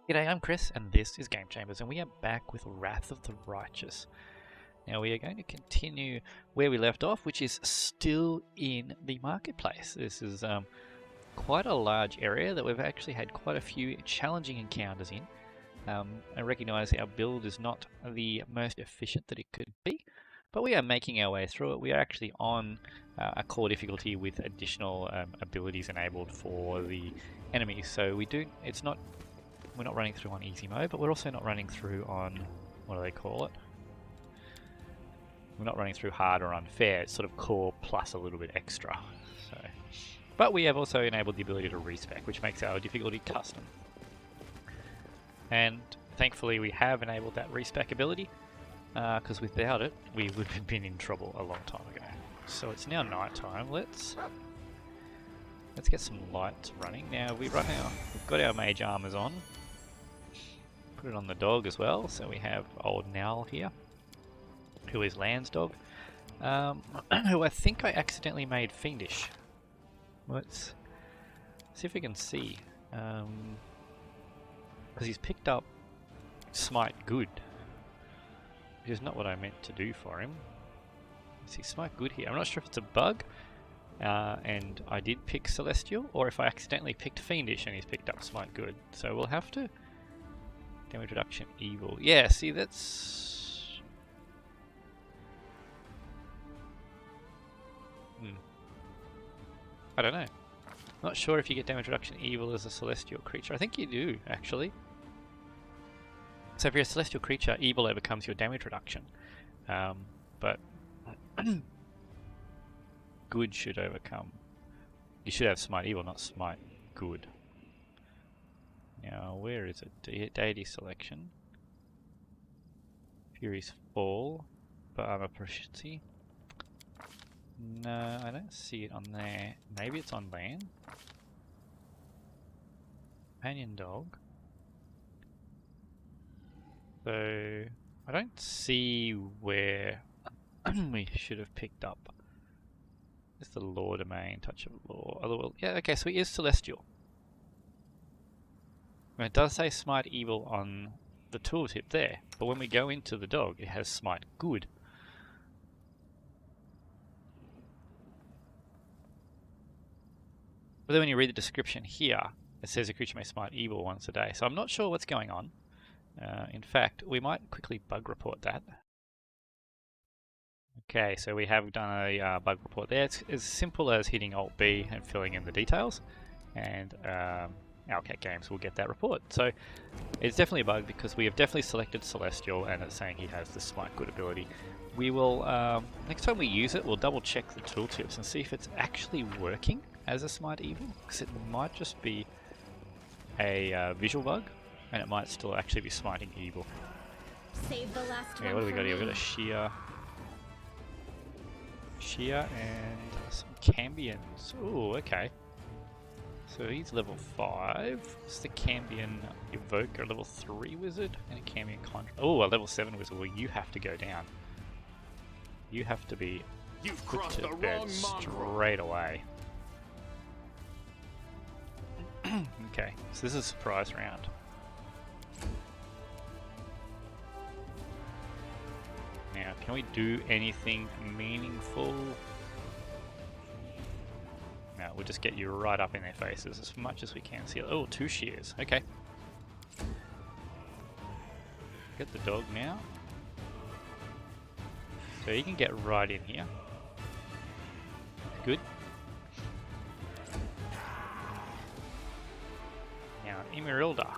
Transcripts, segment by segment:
G'day, I'm Chris, and this is Game Chambers, and we are back with Wrath of the Righteous. Now we are going to continue where we left off, which is still in the marketplace. This is quite a large area that we've actually had quite a few challenging encounters in. I recognise our build is not the most efficient that it could be, but we are making our way through it. We are actually on a core difficulty with additional abilities enabled for the enemies, so we're not running through on easy mode, but we're also not running through on, what do they call it? We're not running through hard or unfair. It's sort of core plus a little bit extra. But we have also enabled the ability to respec, which makes our difficulty custom. And thankfully we have enabled that respec ability, because without it we would have been in trouble a long time ago. So it's now night time. Let's get some lights running. Now we've got our mage armors on. Put it on the dog as well, so we have old Nowl here, who is Land's dog, who I think I accidentally made fiendish. Let's see if we can see, because he's picked up Smite Good, which is not what I meant to do for him. Let's see, Smite Good here. I'm not sure if it's a bug, and I did pick Celestial, or if I accidentally picked Fiendish and he's picked up Smite Good. So we'll have to... Damage reduction, evil. Yeah, see, that's... I don't know. Not sure if you get damage reduction evil as a celestial creature. I think you do, actually. So if you're a celestial creature, evil overcomes your damage reduction. But good should overcome. You should have smite evil, not smite good. Now, where is it? Deity selection. Fury's fall. But armor proficiency. No, I don't see it on there. Maybe it's on land. Companion dog. So, I don't see where we should have picked up. It's the law domain, touch of law. Well, yeah, okay, so he is celestial. And it does say smite evil on the tooltip there, but when we go into the dog, it has smite good. But then when you read the description here, it says a creature may smite evil once a day. So I'm not sure what's going on. In fact, we might quickly bug report that. Okay, so we have done a bug report there. It's as simple as hitting Alt B and filling in the details, and Owlcat Games will get that report. So it's definitely a bug because we have definitely selected Celestial, and it's saying he has the Smite Good ability. We will, next time we use it, we'll double check the tooltips and see if it's actually working as a Smite Evil, because it might just be a visual bug, and it might still actually be smiting evil. Save the last what do we got here? We've got a Shear and some Cambions. Oh, okay. So he's level 5. It's the Cambion Evoker, level 3 wizard, and a Cambion Conjurer. Oh, a level 7 wizard. Well, you have to go down. You have to be put to bed straight away. Okay, so this is a surprise round. Now, can we do anything meaningful? No, we'll just get you right up in their faces as much as we can. See, oh, 2 shears. Okay. Get the dog now. So you can get right in here. Good. Now, Emerylda.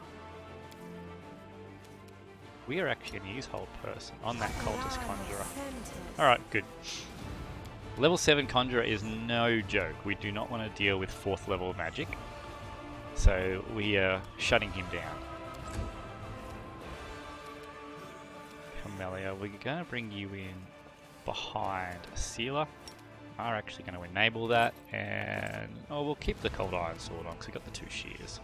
We are actually going to use Hold Person on that Cultist Conjurer. Alright, good. Level 7 Conjurer is no joke. We do not want to deal with 4th level magic. So we are shutting him down. Camellia, we're going to bring you in behind Sealer. Are actually going to enable that, and we'll keep the Cold Iron Sword on because we got the 2 shears.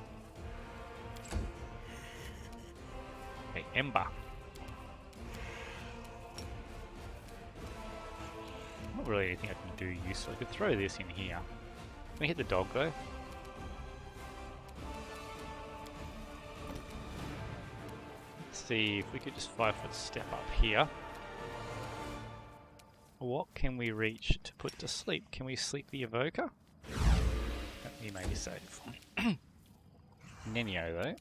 Hey, Ember. Not really anything I can do useful. I could throw this in here. Can we hit the dog though? Let's see if we could just 5-foot step up here. What can we reach to put to sleep? Can we sleep the evoker? He may be safe. Nenio though.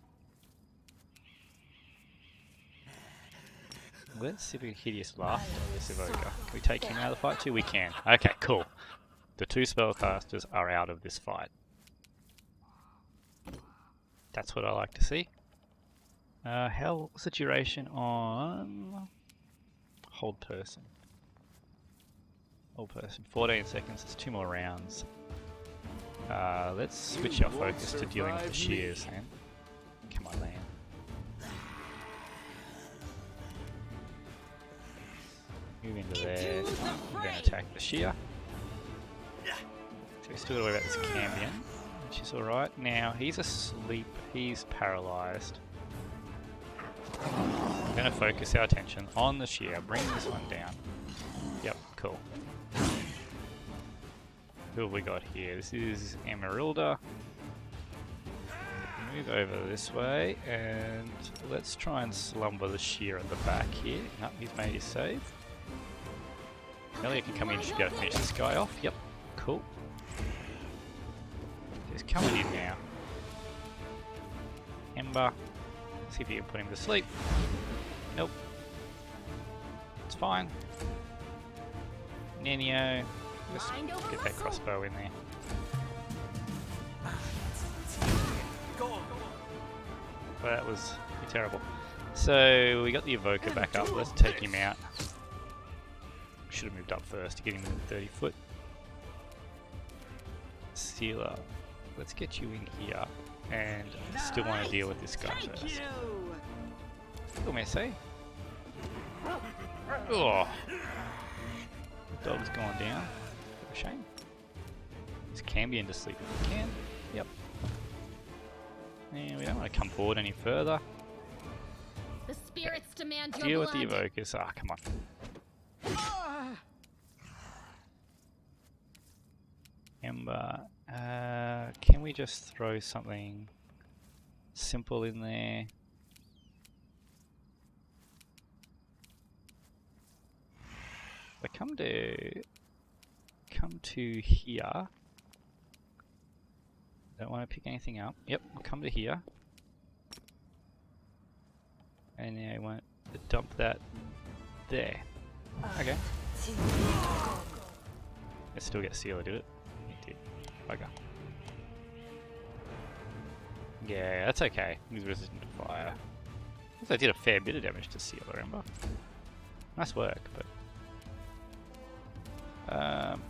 Let's see if we can hideous laughter on this evoker. Can we take him out of the fight too? We can. Okay, cool. The 2 spellcasters are out of this fight. That's what I like to see. What's the duration on hold person? Hold person, 14 seconds. It's 2 more rounds. Let's switch our focus to dealing with the shears, man. Come on, man. Move into there. We're going to attack the shear. So we still got to worry about this Cambion, which is alright. Now, he's asleep. He's paralysed. We're going to focus our attention on the shear. Bring this one down. Yep, cool. Who have we got here? This is Emerylda. Move over this way, and let's try and slumber the shear at the back here. Nope, he's made his save. Elliot can come in, should be able to finish this guy off. Yep, cool. He's coming in now. Ember. See if you can put him to sleep. Nope. It's fine. Nenio. Just get that crossbow in there. Well, that was terrible. So we got the evoker back up. Let's take him out. Should have moved up first to get him in 30 foot. Sealer, let's get you in here, and still want to deal with this guy first. Oh, may I say? Oh, the dog's gone down. Shame. Is Cambion to sleep if we can? Yep. And we don't want to come forward any further. The spirits demand your deal with blood. the evokers. Ah, come on. Ember, can we just throw something simple in there? If I come to here. Don't want to pick anything up. Yep, I'll come to here. And then I want to dump that there. Okay. It still get Sealer, did it? It did. Bugger. Yeah, that's okay. He's resistant to fire. I did a fair bit of damage to Sealer, Ember. Nice work, but...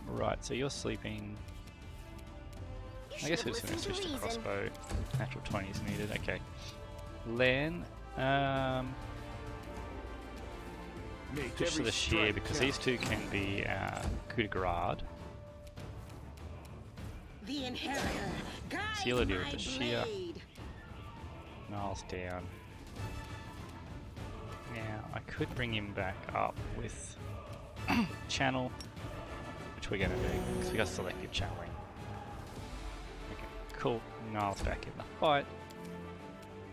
right, so you're sleeping... I guess we're just going to switch to crossbow. Natural 20 is needed, okay. Len, switch to the shear because these two can be coup de grace. Sealer deal with the shear. Niles down. Now, I could bring him back up with channel, which we're going to do because we got selective channeling. Okay, cool. Niles back in the fight.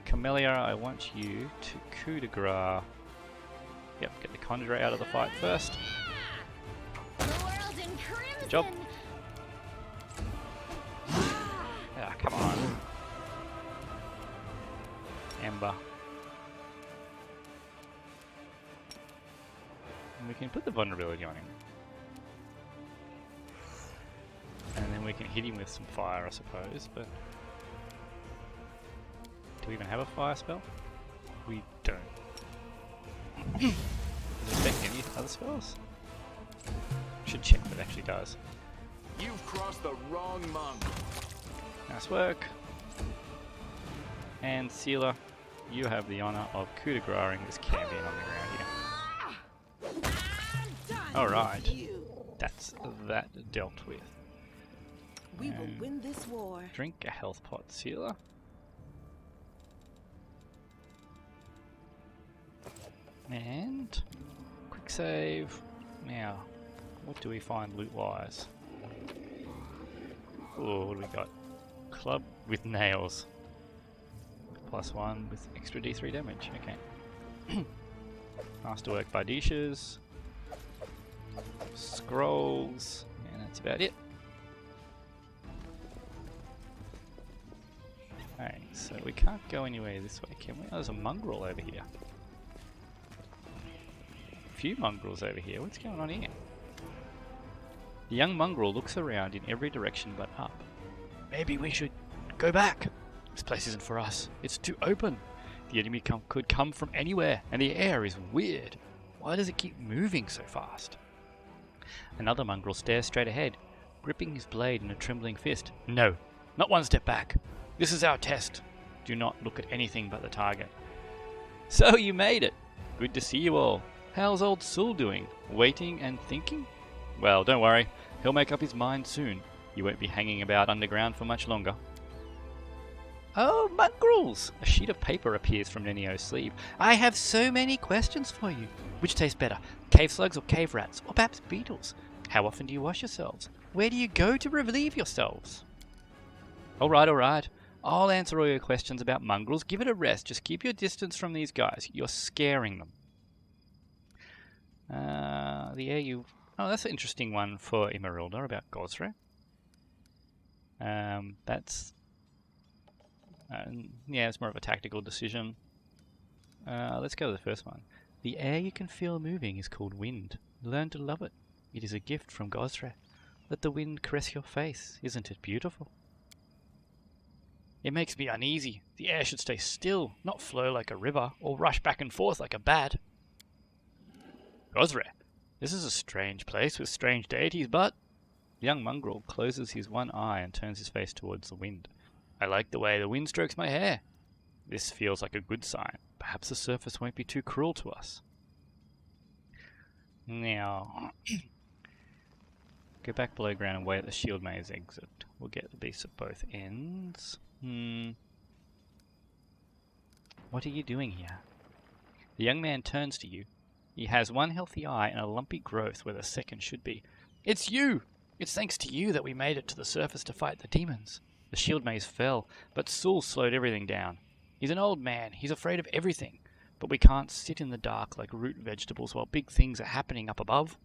Camellia, I want you to coup de grace. Yep, get the Conjurer out of the fight first. Good job. Ah, come on. Ember. And we can put the vulnerability on him. And then we can hit him with some fire, I suppose, but... Do we even have a fire spell? We don't. Does it affect any other spells? Should check if it actually does. You've crossed the wrong monk. Nice work. And Sealer, you have the honour of coup de grace this Cambion on the ground here. Alright. That's that dealt with. We will win this war. Drink a health pot, Sealer. And quick save. Now, what do we find loot-wise? Oh, what do we got? Club with nails. +1 with extra D3 damage. Okay. Masterwork by dishes. Scrolls. And that's about it. Okay, so we can't go anywhere this way, can we? Oh, there's a mongrel over here. A few mongrels over here. What's going on here? The young mongrel looks around in every direction but up. Maybe we should go back. This place isn't for us. It's too open. The enemy could come from anywhere, and the air is weird. Why does it keep moving so fast? Another mongrel stares straight ahead, gripping his blade in a trembling fist. No, not one step back. This is our test. Do not look at anything but the target. So you made it. Good to see you all. How's old Sul doing? Waiting and thinking? Well, don't worry. He'll make up his mind soon. You won't be hanging about underground for much longer. Oh, mongrels! A sheet of paper appears from Nenio's sleeve. I have so many questions for you. Which tastes better, cave slugs or cave rats, or perhaps beetles? How often do you wash yourselves? Where do you go to relieve yourselves? Alright. I'll answer all your questions about mongrels. Give it a rest. Just keep your distance from these guys. You're scaring them. The air you... Oh, that's an interesting one for Emerylda about WotR. That's... yeah, it's more of a tactical decision. Let's go to the first one. The air you can feel moving is called wind. Learn to love it. It is a gift from WotR. Let the wind caress your face. Isn't it beautiful? It makes me uneasy. The air should stay still, not flow like a river, or rush back and forth like a bat. WotR, this is a strange place with strange deities, but... The young mongrel closes his one eye and turns his face towards the wind. I like the way the wind strokes my hair. This feels like a good sign. Perhaps the surface won't be too cruel to us. Now, go back below ground and wait at the shield maze exit. We'll get the beasts at both ends. What are you doing here? The young man turns to you. He has one healthy eye and a lumpy growth where the second should be. It's you! It's thanks to you that we made it to the surface to fight the demons. The shield maze fell, but Sul slowed everything down. He's an old man. He's afraid of everything. But we can't sit in the dark like root vegetables while big things are happening up above.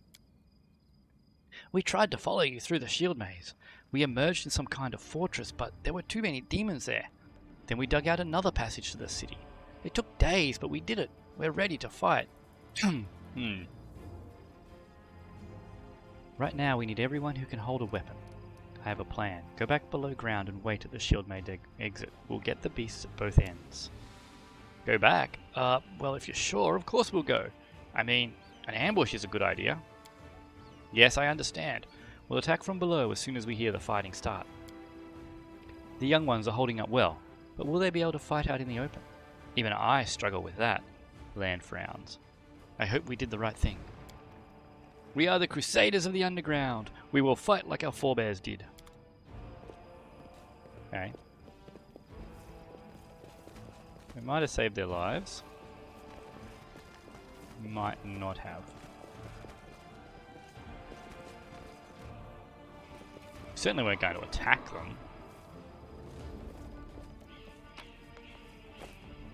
We tried to follow you through the shield maze. We emerged in some kind of fortress, but there were too many demons there. Then we dug out another passage to the city. It took days, but we did it. We're ready to fight. Right now we need everyone who can hold a weapon. I have a plan. Go back below ground and wait at the shield maze exit. We'll get the beasts at both ends. Go back? Well, if you're sure, of course we'll go. I mean, an ambush is a good idea. Yes, I understand. We'll attack from below as soon as we hear the fighting start. The young ones are holding up well, but will they be able to fight out in the open? Even I struggle with that. Land frowns. I hope we did the right thing. We are the Crusaders of the Underground. We will fight like our forebears did. Okay. We might have saved their lives. Might not have. Certainly we're going to attack them.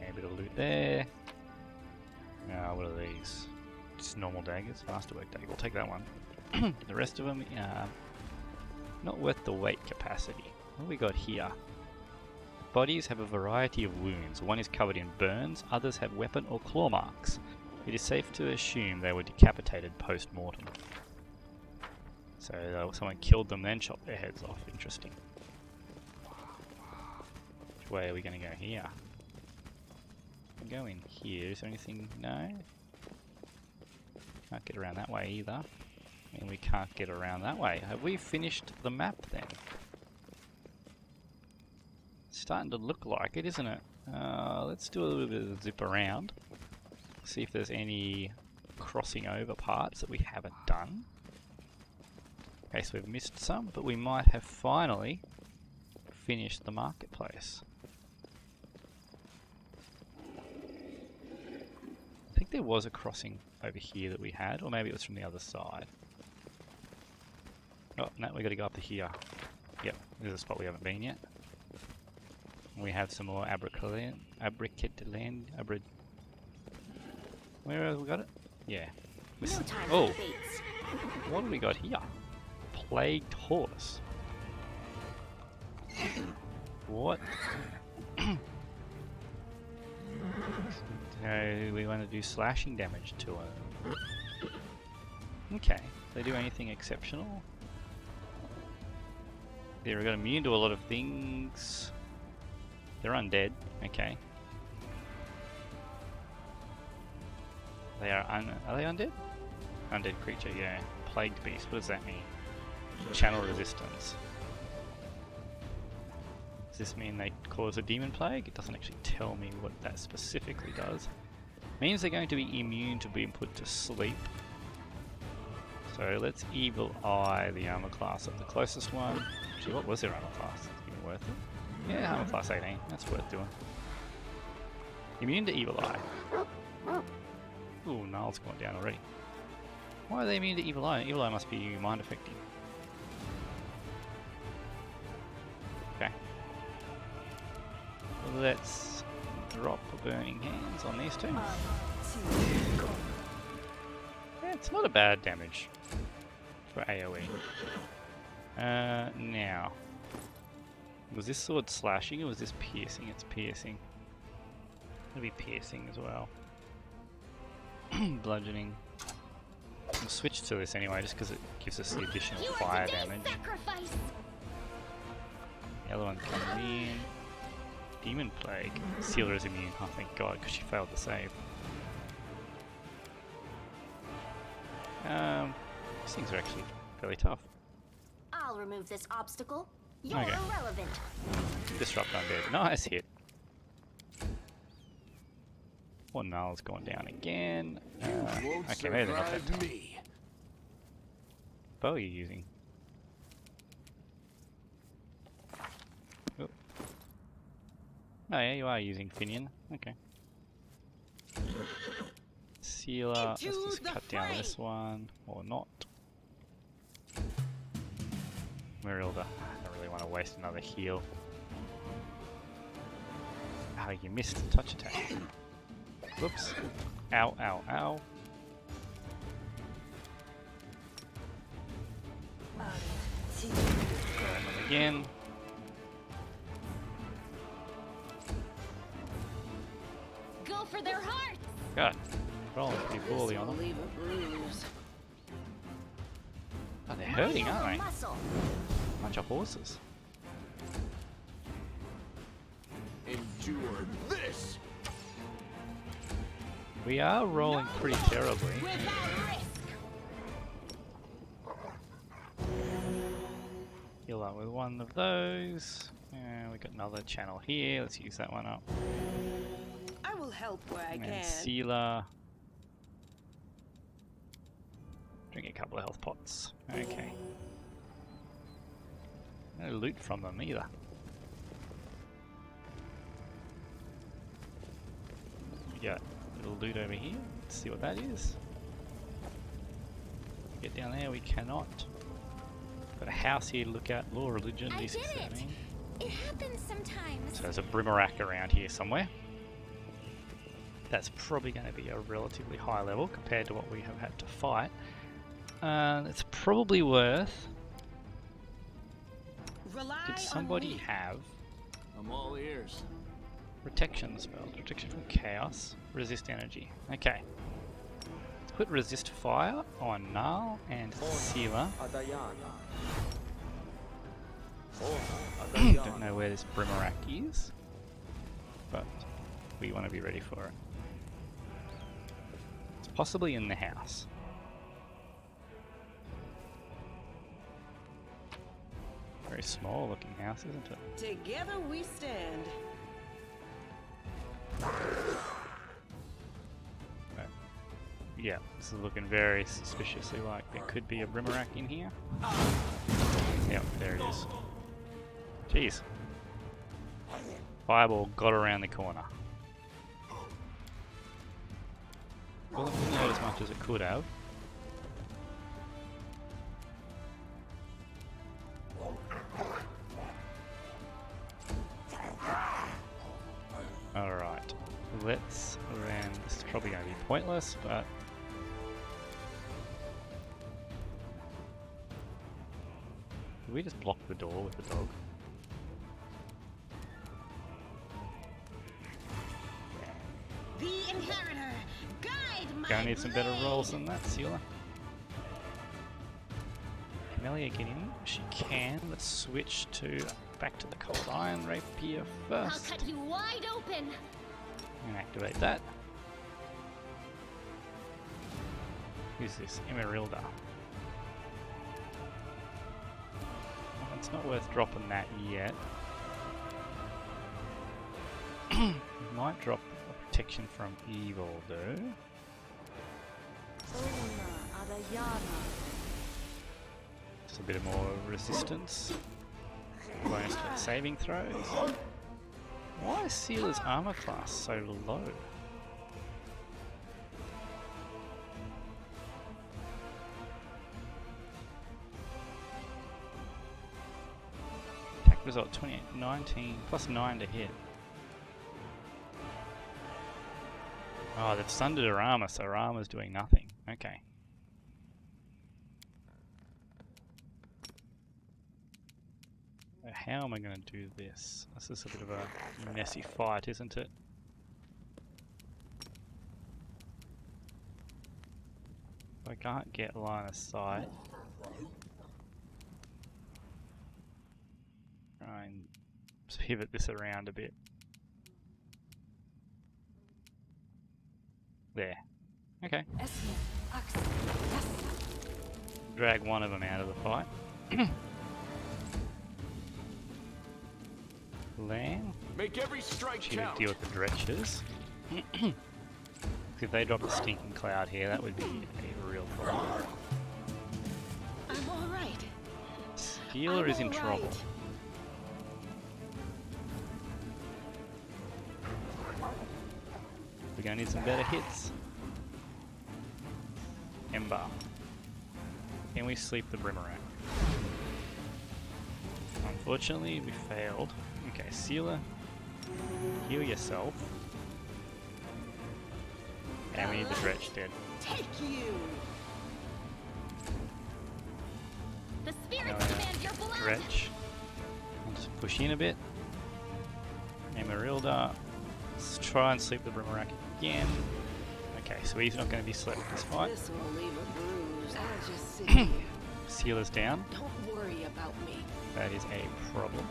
Okay, a bit of loot there. What are these? Just normal daggers. Masterwork dagger. We'll take that one. The rest of them, not worth the weight capacity. What have we got here? Bodies have a variety of wounds. One is covered in burns, others have weapon or claw marks. It is safe to assume they were decapitated post-mortem. So someone killed them, then chopped their heads off. Interesting. Which way are we going to go here? Go in here. Is there anything? No? Can't get around that way either. And we can't get around that way. Have we finished the map then? It's starting to look like it, isn't it? Let's do a little bit of a zip around. See if there's any crossing over parts that we haven't done. Okay, so we've missed some, but we might have finally finished the marketplace. I think there was a crossing over here that we had, or maybe it was from the other side. Oh, no, we got to go up to here. Yep, this is a spot we haven't been yet. We have some more Where have we got it? Yeah. No time Oh, for debates. what do we got here? Plagued horse. What? So we want to do slashing damage to it. Okay. They do anything exceptional? They've got immune to a lot of things. They're undead. Okay. They are they undead? Undead creature, yeah. Plagued beast, what does that mean? Channel resistance. Does this mean they cause a demon plague? It doesn't actually tell me what that specifically does. Means they're going to be immune to being put to sleep. So let's evil eye the armor class of the closest one. Actually, what was their armor class? Is it even worth it? Yeah, armor class 18. That's worth doing. Immune to evil eye. Ooh, Niall's gone down already. Why are they immune to evil eye? Evil eye must be mind affecting. Okay. Let's drop burning hands on these two. Yeah, it's not a bad damage for AoE. Now, was this sword slashing or was this piercing? It's piercing. It'll be piercing as well. Bludgeoning. We'll switch to this anyway, just because it gives us the additional fire damage. Sacrifice. The other one coming in. Demon Plague. Sealer is immune. Oh, thank God, because she failed to save. These things are actually fairly tough. I'll remove this obstacle. You're Okay. irrelevant. Disrupt undead. Nice hit. One Null's gone down again. Won't Okay, maybe they're not that surprise tough. me. Bow are you using? Oh. Oh yeah, you are using Finian. Okay. Sealer. Let's Into just the cut down fray. this one. Or not. Emerylda. I don't really want to waste another heal. Ah, you missed the touch attack. Whoops. Ow, ow, ow. And again. Go for their hearts. God. Rolling pretty poorly on them. Leave a bruise. Oh, they're hurting, aren't they? Muscle. Bunch of horses. Endure this. We are rolling pretty terribly. Without risk. Heal up with one of those. We got another channel here. Let's use that one up. I will help where I And can. Sealer. Drink a couple of health pots. Okay. No loot from them either. We got a little loot over here. Let's see what that is. Get down there, we cannot. Got a house here to look at. Law, religion, I did D6. it. It happens sometimes. So there's a Brimarack around here somewhere. That's probably going to be a relatively high level compared to what we have had to fight. It's probably worth... Rely Did on somebody me. have I'm all ears. protection spells? Protection from chaos, resist energy. Okay. Let's put resist fire on Null and Sealer. Don't know where this Brimarack is, but we want to be ready for it. It's possibly in the house. Very small looking house, isn't it? Together we stand. But, yeah, this is looking very suspiciously like there could be a Brimarack in here. Yep, there it is. Jeez. Fireball got around the corner. Well, it didn't hurt as much as it could have. Alright. Let's run. This is probably going to be pointless, but did we just block the door with the dog? The inheritor, guide my Gonna need some better blade. rolls than that, Sealer. Camellia get in? She can. Let's switch to back to the cold iron rapier I'll first. cut you wide open. And activate that. Who's this? Emerylda. Well, it's not worth dropping that yet. Might drop a protection from evil though. Just a bit more resistance. Bonus to saving throws. Why is Sealer's armor class so low? Attack result 28, 19, plus 9 to hit. Oh, they've sundered her armor, so her armor's doing nothing. Okay. How am I going to do this? This is a bit of a messy fight, isn't it? I can't get line of sight. Try and pivot this around a bit. There. Okay. Drag one of them out of the fight. Land. Make every strike She count. would deal with the dretches. If they drop a stinking cloud here, that would be a real problem. I'm all right. Healer is in all trouble. right. We're gonna need some better hits. Ember. Can we sleep the Brimarack? Unfortunately, we failed. Okay, Sealer. Heal yourself. And we need the Dretch dead. Take you. The spirits Oh, yeah. demand your blood. Dretch. I'll just push in a bit. Emerylda. Let's try and sleep the Brimarack again. Okay, so he's not going to be slept this fight. This will leave a bruise. I'll just sit here. Sealer's down. Don't worry about me. That is a problem.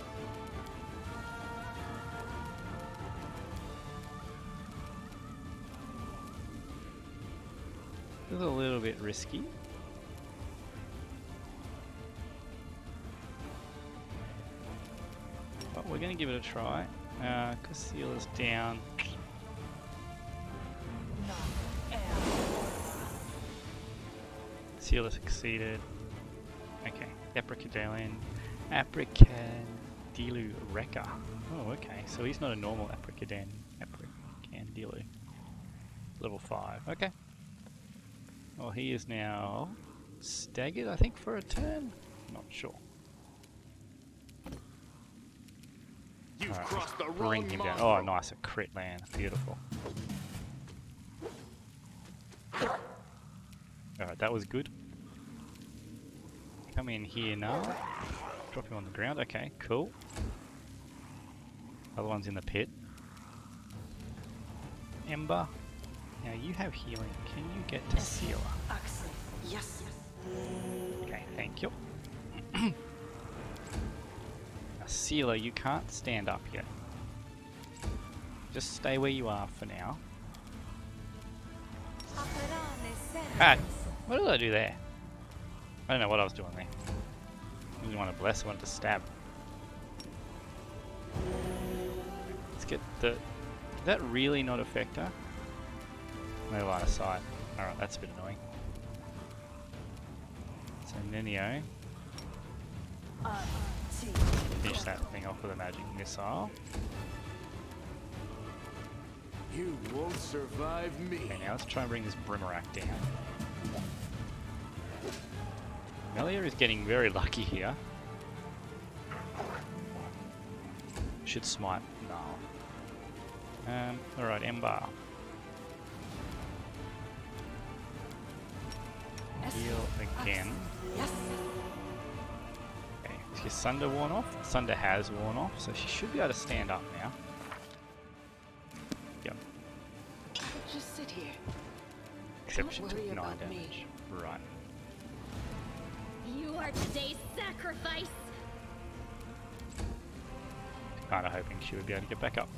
This is a little bit risky. But we're going to give it a try. Because Sealer's down. Sealer succeeded. Okay, Apricadalian. Apricandilu Wrecker. Oh, okay, so he's not a normal Apricandilu. Level 5, okay. Well, he is now staggered, I think, for a turn? Not sure. You've Alright, crossed the bring wrong him down. mongrel. Oh, nice, a crit land. Beautiful. Alright, that was good. Come in here now. Drop him on the ground. Okay, cool. Other one's in the pit. Ember. Now you have healing. Can you get to Sealer? Axel. Yes. Okay, thank you. Now, Sealer, you can't stand up yet. Just stay where you are for now. Ah, what did I do there? I don't know what I was doing there. I didn't want to bless, I wanted to stab. Let's get the... Did that really not affect her? No line of sight. Alright, that's a bit annoying. So Nenio. Finish that thing off with a magic missile. You won't survive me. Okay, now let's try and bring this Brimarack down. Melia is getting very lucky here. Should smite. No. Alright, Ember. Heal again. Yes. Okay, is your Sunder worn off? Sunder has worn off, so she should be able to stand up now. Yep. Just sit here. Except Don't she worry took 9 about damage. me. Right. You are today's sacrifice. Kinda hoping she would be able to get back up.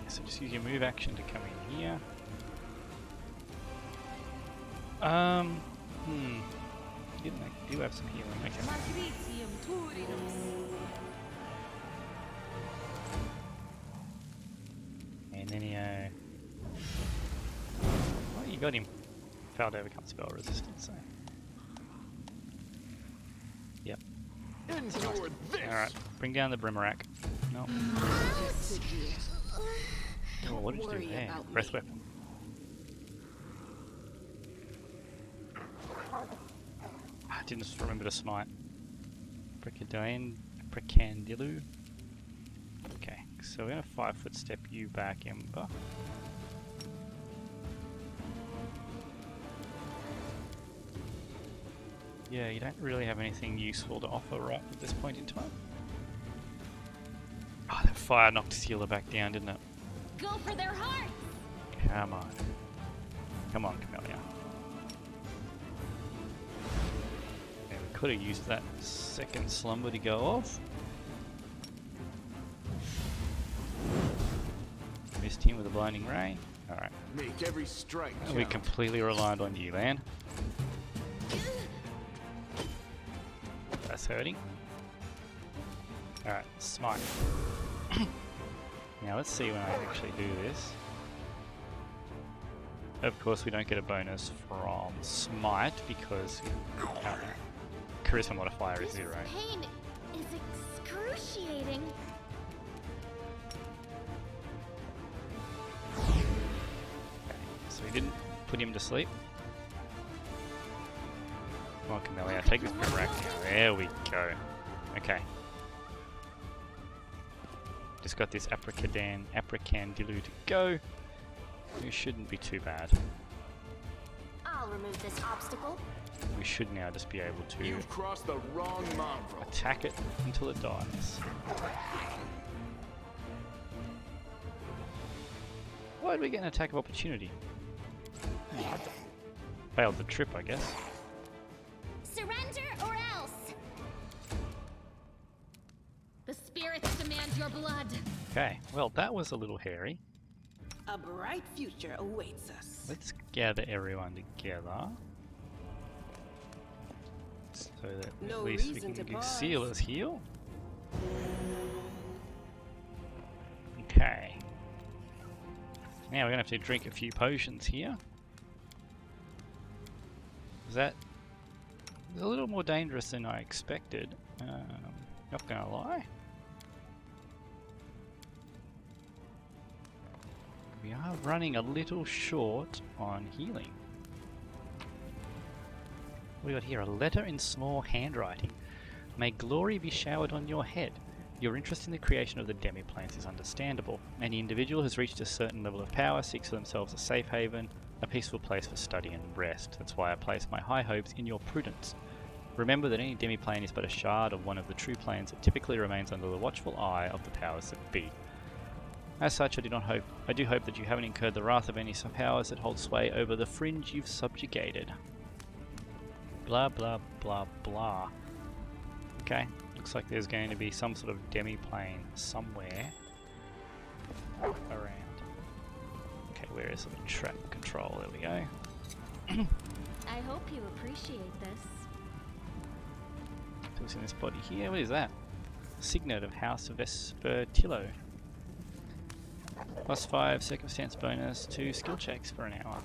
So just use your move action to come in here. Didn't they do have some healing? Okay. And then he, oh, you got him. Failed to overcome spell resistance, so. Yep. Endure this! Alright, bring down the Brimarack. No. Just sit here. Oh, what did you do worry there? about Breath me. weapon. I didn't just remember to smite. Precandilu. Okay, so we're gonna 5-foot step you back, Ember. Yeah, you don't really have anything useful to offer right at this point in time. Oh, that fire knocked his healer back down, didn't it? Go for their hearts. Come on. Come on, Camellia. Yeah, we could have used that second slumber to go off. Missed him with a blinding ray. Alright. Make every strike We count. completely relied on you, Lan. That's hurting. Alright, smite. Now let's see when I actually do this. Of course we don't get a bonus from smite because charisma modifier is 0. This pain is excruciating. So we didn't put him to sleep. Come on, Camellia, take this boomerang now. There we go. Okay. Just got this Apracandilu to go. It shouldn't be too bad. I'll remove this obstacle. We should now just be able to You've crossed the wrong mongrel. attack it until it dies. Why did we get an attack of opportunity? Failed the trip, I guess. Surrender or else. The spirits demand your blood. Okay, well that was a little hairy. A bright future awaits us. Let's gather everyone together. So that No at least we reason can to do pause. Sealers heal. Okay. Now we're gonna have to drink a few potions here. Is that a little more dangerous than I expected? Not gonna lie. We are running a little short on healing. We got here a letter in small handwriting. May glory be showered on your head. Your interest in the creation of the demiplanes is understandable. Any individual who's reached a certain level of power seeks for themselves a safe haven, a peaceful place for study and rest. That's why I place my high hopes in your prudence. Remember that any demiplane is but a shard of one of the true planes that typically remains under the watchful eye of the powers that be. As such, I do hope that you haven't incurred the wrath of any powers that hold sway over the fringe you've subjugated. Blah blah blah blah. Okay, looks like there's going to be some sort of demiplane somewhere around. Okay, where is the trap control? There we go. I hope you appreciate this. What's in this body here? What is that? Signet of House Vespertillo. +5 circumstance bonus to skill checks for an hour.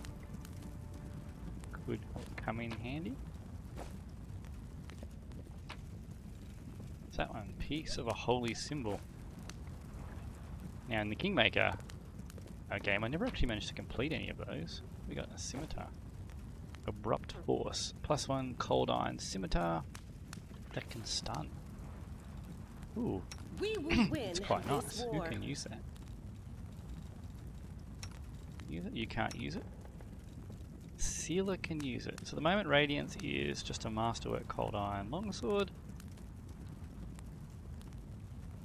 Could come in handy. What's that one? Piece of a holy symbol. Now in the Kingmaker game, I never actually managed to complete any of those. We got a scimitar. Abrupt Force. +1 cold iron scimitar that can stun. Ooh, We will win It's quite this nice. war. Who can use that? Use it? You can't use it. Sealer can use it. So at the moment Radiance is just a masterwork cold iron longsword.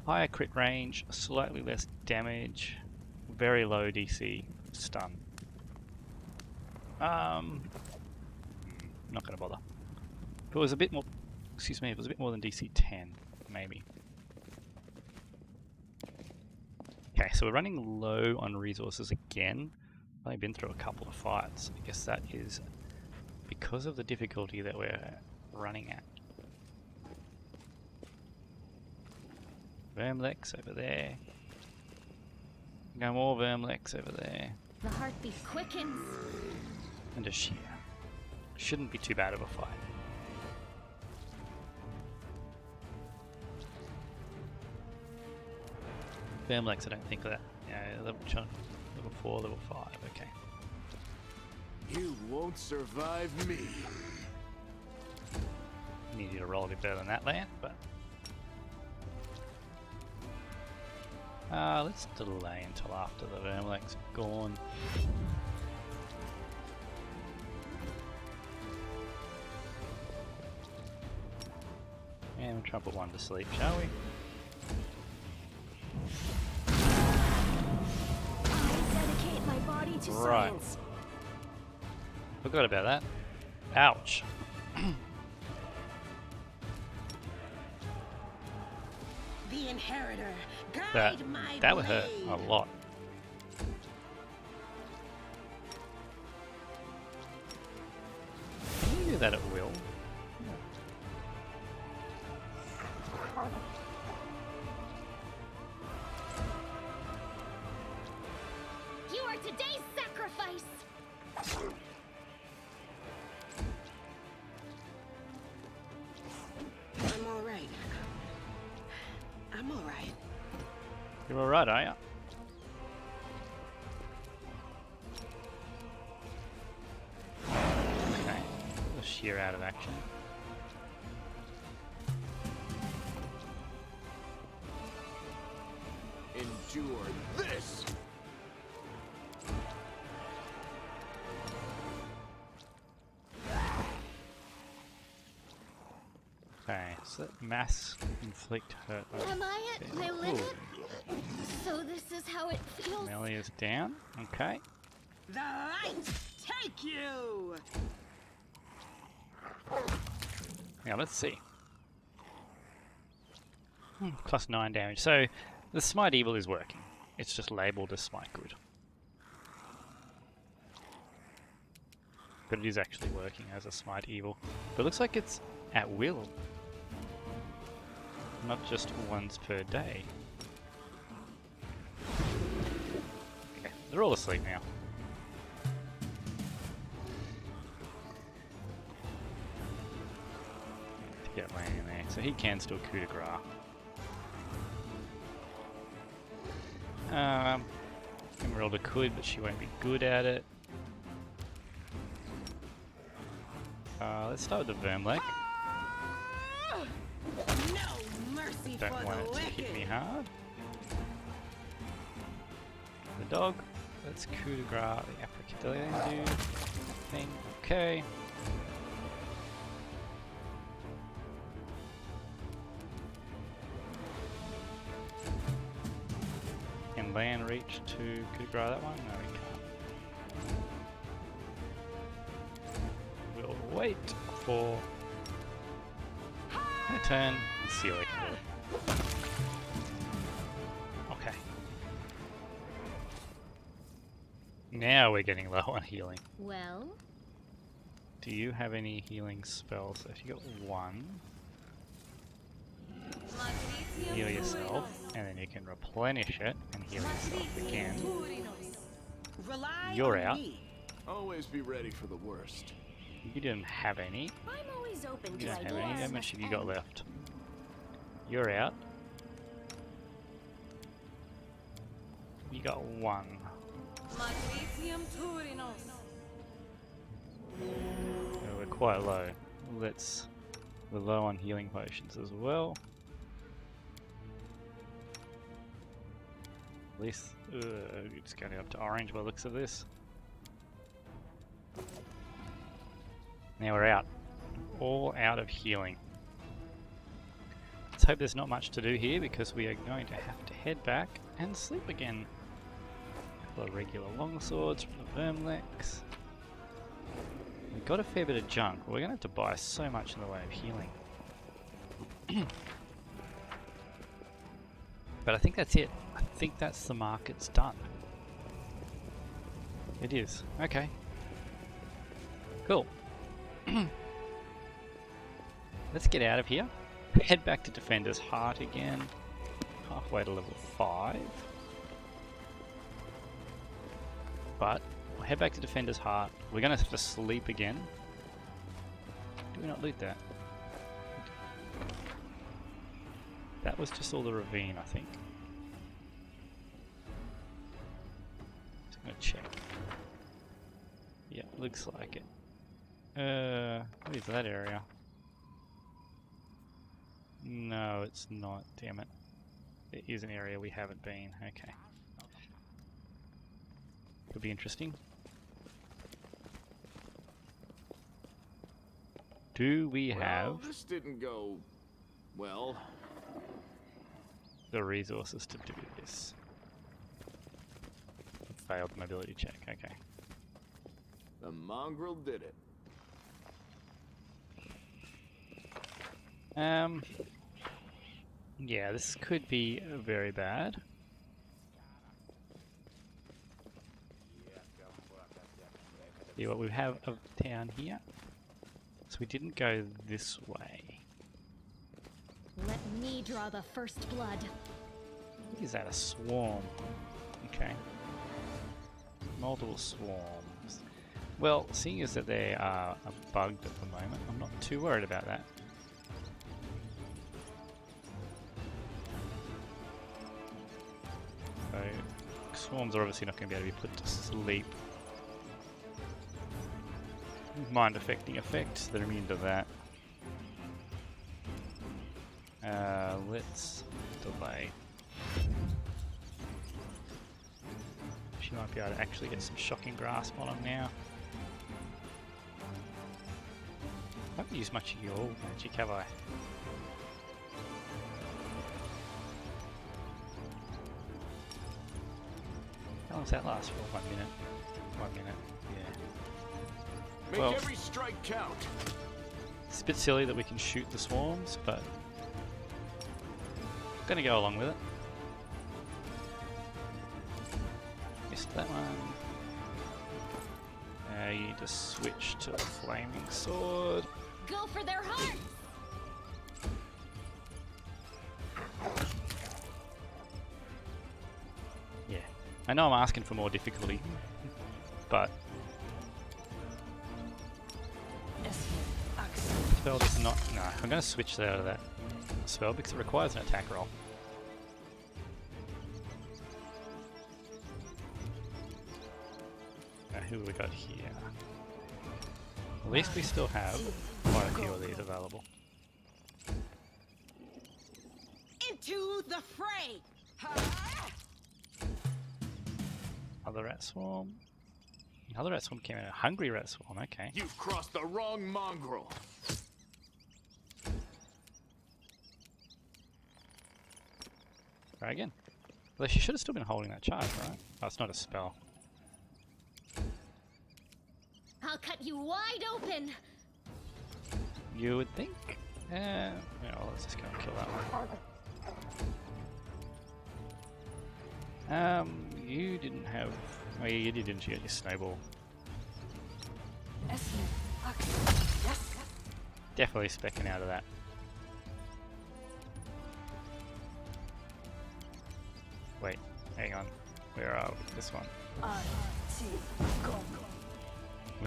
Higher crit range, slightly less damage, very low DC stun. Not gonna bother. If it was a bit more, excuse me, if it was a bit more than DC 10, maybe. Okay, so we're running low on resources again. I've only been through a couple of fights. I guess that is because of the difficulty that we're running at. Vermlex over there. No more Vermlex over there. The heartbeat quickens. And a shear. Shouldn't be too bad of a fight. Vermlex, I don't think of that. Yeah, level 4, level 5, okay. You won't survive me. Need you to roll a bit better than that, Land, but... let's delay until after the Vermlex is gone. And we'll try and put one to sleep, shall we? I dedicate my body to Right. science. Forgot about that. Ouch. The inheritor, guide my That would hurt a blade. lot. Can you do that at will? You are today's sacrifice. I'm all right. I'm all right. You're alright, are you? Okay. The shear out of action. Endure this. Okay, so that mass inflict hurt. Am I at my limit? So this is how it feels. Melly is down. Okay. The light take you. Now let's see. Plus 9 damage. So the Smite Evil is working. It's just labelled as Smite Good. But it is actually working as a Smite Evil. But it looks like it's at will. Not just once per day. Okay, they're all asleep now. To get Lane in there. So he can still coup de grace. Emerylda could, but she won't be good at it. Let's start with the Vermlek. No mercy Don't for want the it to wicked. hit me hard. The dog. Let's coup de grace the African do thing. Okay. Can land reach to coup de grace that one? No, we can't. We'll wait for her turn and see what I can do. Okay. Now we're getting low on healing. Well, Do you have any healing spells? So if you got one, heal yourself, and then you can replenish it and heal yourself again. Rely You're on out. me. Always be ready for the worst. You didn't have any. I'm always open You to don't have any. How ideas. much have you got left? You're out. You got one. Oh, we're quite low. We're low on healing potions as well. At least, it's going up to orange by the looks of this. Now we're out. All out of healing. Let's hope there's not much to do here because we are going to have to head back and sleep again. A couple of regular longswords from the Vermlex. We've got a fair bit of junk. We're going to have to buy so much in the way of healing. But I think that's it. I think that's the market's done. It is. Okay. Cool. Let's get out of here. Head back to Defender's Heart again. Halfway to level 5. But we'll head back to Defender's Heart. We're going to have to sleep again. Do we not loot that? That was just all the ravine, I think. Just gonna check. Yeah, looks like it. What is that area? No, it's not, damn it. It is an area we haven't been, okay. Could be interesting. Do we have This didn't go well. the resources to do this? Failed mobility check, okay. The mongrel did it. Yeah, this could be very bad. See what we have of down here. So we didn't go this way. Let me draw the first blood. Is that a swarm? Okay. Multiple swarms. Well, seeing as that they are bugged at the moment, I'm not too worried about that. So, swarms are obviously not going to be able to be put to sleep. Mind affecting effects, they're immune to that. Let's delay. She might be able to actually get some shocking grasp on him now. I haven't used much of your magic, have I? How long does that last for? 1 minute? 1 minute, yeah. Make Well, every strike count. it's a bit silly that we can shoot the swarms, but I'm gonna go along with it. Missed that one. You need to switch to a flaming sword. Go for their hearts! Yeah, I know I'm asking for more difficulty, but spell does not. No, I'm going to switch that out of that spell because it requires an attack roll. Now, who have we got here? At least we still have quite a few of these available. Into the fray! Other rat swarm. Another rat swarm came in. A hungry rat swarm. Okay. You've crossed the wrong mongrel. Try again. Although she should have still been holding that charge, right? Oh, it's not a spell. I'll cut you wide open! You would think. Yeah, let's just go and kill that one. You didn't have. Oh, yeah, you did, didn't you? Your snowball. Definitely specking out of that. Wait, hang on. Where are we? This one.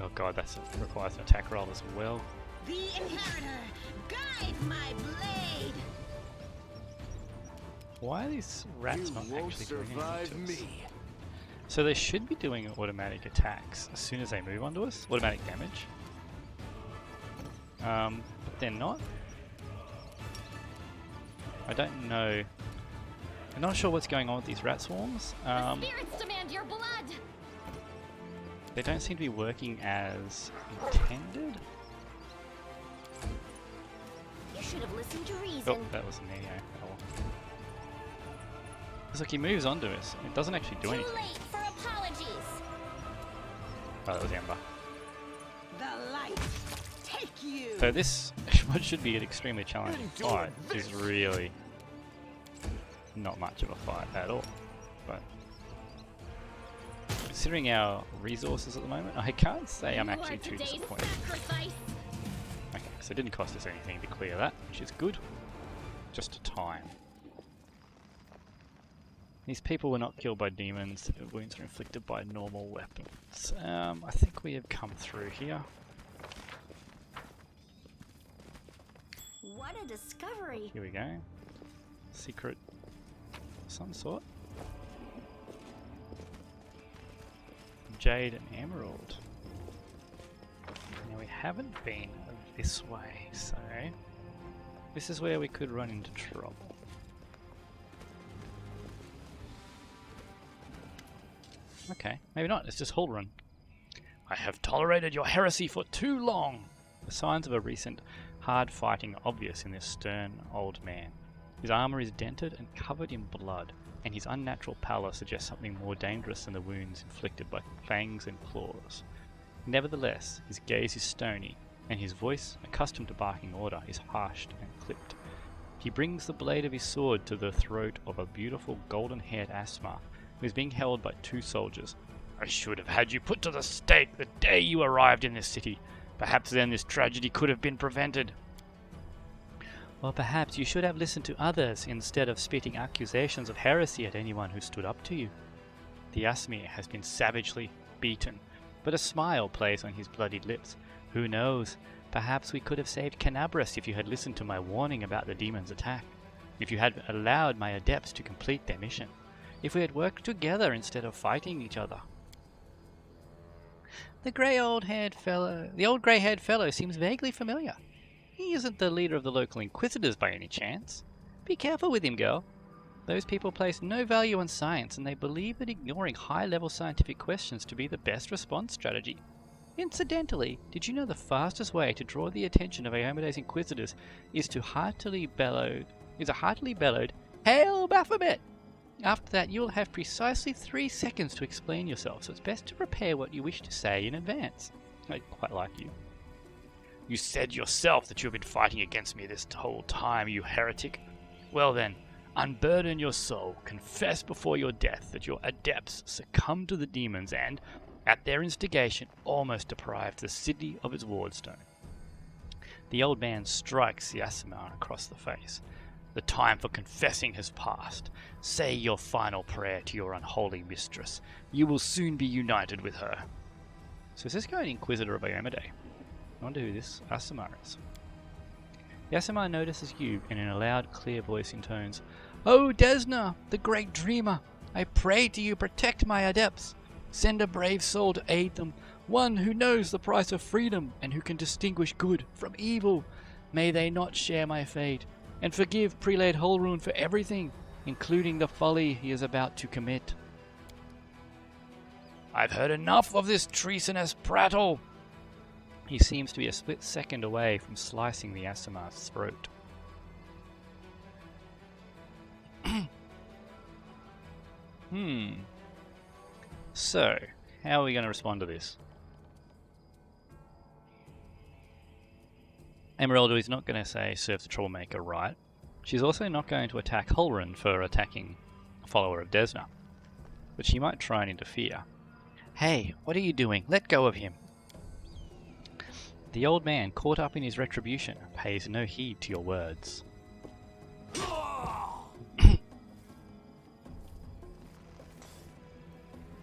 Oh god, that requires an attack roll as well. The Inheritor, guide my blade! Why are these rats You not won't actually doing survive anything to us? me. So they should be doing automatic attacks as soon as they move onto us. Automatic damage. But they're not. I don't know I'm not sure what's going on with these rat swarms. The spirits demand your blood. They don't seem to be working as intended. You should have listened to reason. Oh, that was Neo. It's like he moves onto us. It doesn't actually do anything. Too late for apologies. Oh, that was Ember. The light, take you. So this, what should be an extremely challenging fight, is really not much of a fight at all. But considering our resources at the moment, I can't say I'm actually too disappointed. Okay, so it didn't cost us anything to clear that, which is good. Just time. These people were not killed by demons, their wounds were inflicted by normal weapons. I think we have come through here. What a discovery. Here we go. Secret of some sort. Jade and Emerald. Now we haven't been this way, so this is where we could run into trouble. Okay, maybe not, it's just Hull Run. I have tolerated your heresy for too long! The signs of a recent hard fighting are obvious in this stern old man. His armour is dented and covered in blood, and his unnatural pallor suggests something more dangerous than the wounds inflicted by fangs and claws. Nevertheless, his gaze is stony, and his voice, accustomed to barking order, is harshed and clipped. He brings the blade of his sword to the throat of a beautiful golden-haired Asma, who is being held by two soldiers. I should have had you put to the stake the day you arrived in this city. Perhaps then this tragedy could have been prevented. Or perhaps you should have listened to others instead of spitting accusations of heresy at anyone who stood up to you. The Asmir has been savagely beaten, but a smile plays on his bloodied lips. Who knows? Perhaps we could have saved Canabras if you had listened to my warning about the demon's attack. If you had allowed my adepts to complete their mission. If we had worked together instead of fighting each other. The old grey-haired fellow seems vaguely familiar. He isn't the leader of the local Inquisitors by any chance. Be careful with him, girl. Those people place no value on science, and they believe that ignoring high-level scientific questions to be the best response strategy. Incidentally, did you know the fastest way to draw the attention of Iomedae's Inquisitors is a heartily bellowed, Hail Baphomet! After that, you'll have precisely 3 seconds to explain yourself, so it's best to prepare what you wish to say in advance. I quite like you. You said yourself that you have been fighting against me this whole time, you heretic. Well then, unburden your soul, confess before your death that your adepts succumbed to the demons and, at their instigation, almost deprived the city of its wardstone. The old man strikes the Aasimar across the face. The time for confessing has passed. Say your final prayer to your unholy mistress. You will soon be united with her. So is this guy an Inquisitor of Iomedae? I wonder who this Aasimar is. The Aasimar notices you and in a loud, clear voice intones, "O Desna, the great dreamer, I pray to you protect my adepts. Send a brave soul to aid them, one who knows the price of freedom and who can distinguish good from evil. May they not share my fate. And forgive Prelate Holrun for everything, including the folly he is about to commit." I've heard enough of this treasonous prattle. He seems to be a split second away from slicing the Aasimar's throat. So, how are we going to respond to this? Emerylda is not going to say serve the troublemaker right. She's also not going to attack Holrun for attacking a follower of Desna. But she might try and interfere. Hey, what are you doing? Let go of him. The old man, caught up in his retribution, pays no heed to your words.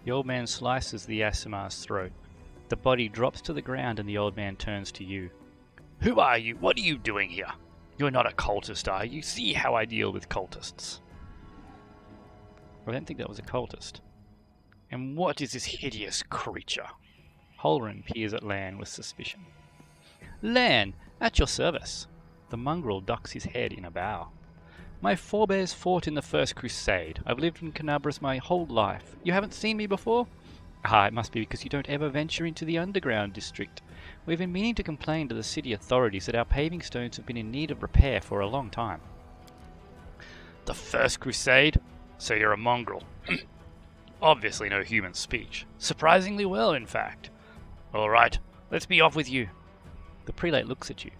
The old man slices the Aasimar's throat. The body drops to the ground and the old man turns to you. Who are you? What are you doing here? You're not a cultist, are you? See how I deal with cultists. I don't think that was a cultist. And what is this hideous creature? Holrun peers at Lan with suspicion. Lan, at your service. The mongrel ducks his head in a bow. My forebears fought in the First Crusade. I've lived in Canabras my whole life. You haven't seen me before? Ah, it must be because you don't ever venture into the underground district. We've been meaning to complain to the city authorities that our paving stones have been in need of repair for a long time. The First Crusade? So you're a mongrel. Obviously no human speech. Surprisingly well, in fact. Alright, let's be off with you. The prelate looks at you.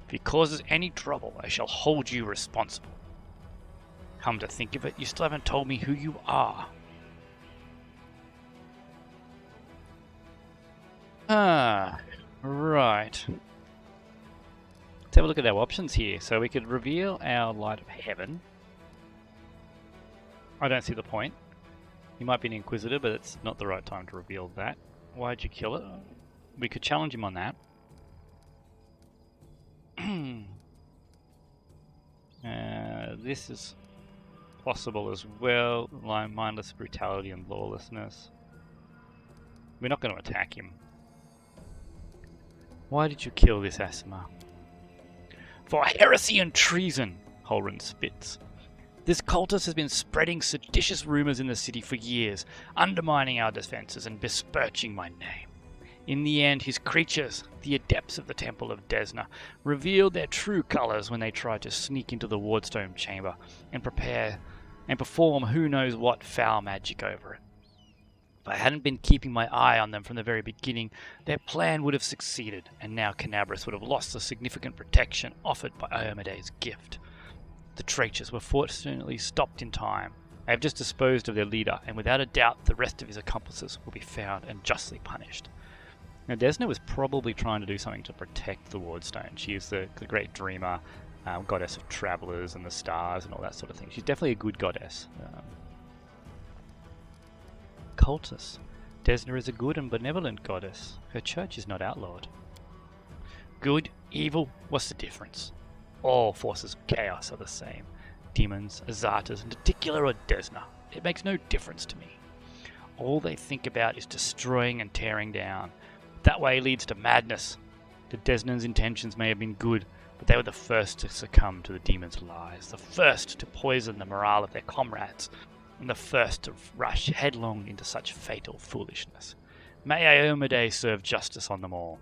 If he causes any trouble, I shall hold you responsible. Come to think of it, you still haven't told me who you are. Ah, right. Let's have a look at our options here. So we could reveal our Light of Heaven. I don't see the point. He might be an Inquisitor, but it's not the right time to reveal that. Why'd you kill it? We could challenge him on that. This is possible as well. Mindless brutality and lawlessness. We're not going to attack him. Why did you kill this Asima? For heresy and treason, Holren spits. This cultist has been spreading seditious rumors in the city for years, undermining our defenses and besmirching my name. In the end, his creatures, the adepts of the Temple of Desna, revealed their true colors when they tried to sneak into the Wardstone chamber and perform who knows what foul magic over it. If I hadn't been keeping my eye on them from the very beginning, their plan would have succeeded, and now Canabras would have lost the significant protection offered by Iomedae's gift. The traitors were fortunately stopped in time. I have just disposed of their leader, and without a doubt the rest of his accomplices will be found and justly punished. Now, Desna was probably trying to do something to protect the Wardstone. She is the great dreamer, goddess of travelers and the stars and all that sort of thing. She's definitely a good goddess. Cultus. Desna is a good and benevolent goddess. Her church is not outlawed. Good, evil, what's the difference? All forces of chaos are the same. Demons, Azatas, and Particular or Desna. It makes no difference to me. All they think about is destroying and tearing down. That way leads to madness. The Desnans' intentions may have been good, but they were the first to succumb to the demons' lies, the first to poison the morale of their comrades, and the first to rush headlong into such fatal foolishness. May Iomedae serve justice on them all.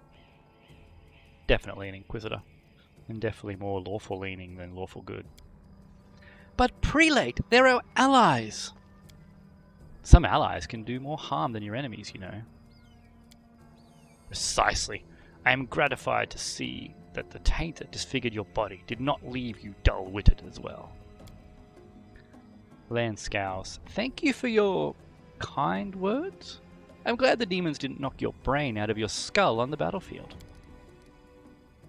Definitely an Inquisitor, and definitely more lawful leaning than lawful good. But Prelate, they're our allies! Some allies can do more harm than your enemies, you know. Precisely. I am gratified to see that the taint that disfigured your body did not leave you dull-witted as well. Lan scowls. Thank you for your kind words. I'm glad the demons didn't knock your brain out of your skull on the battlefield.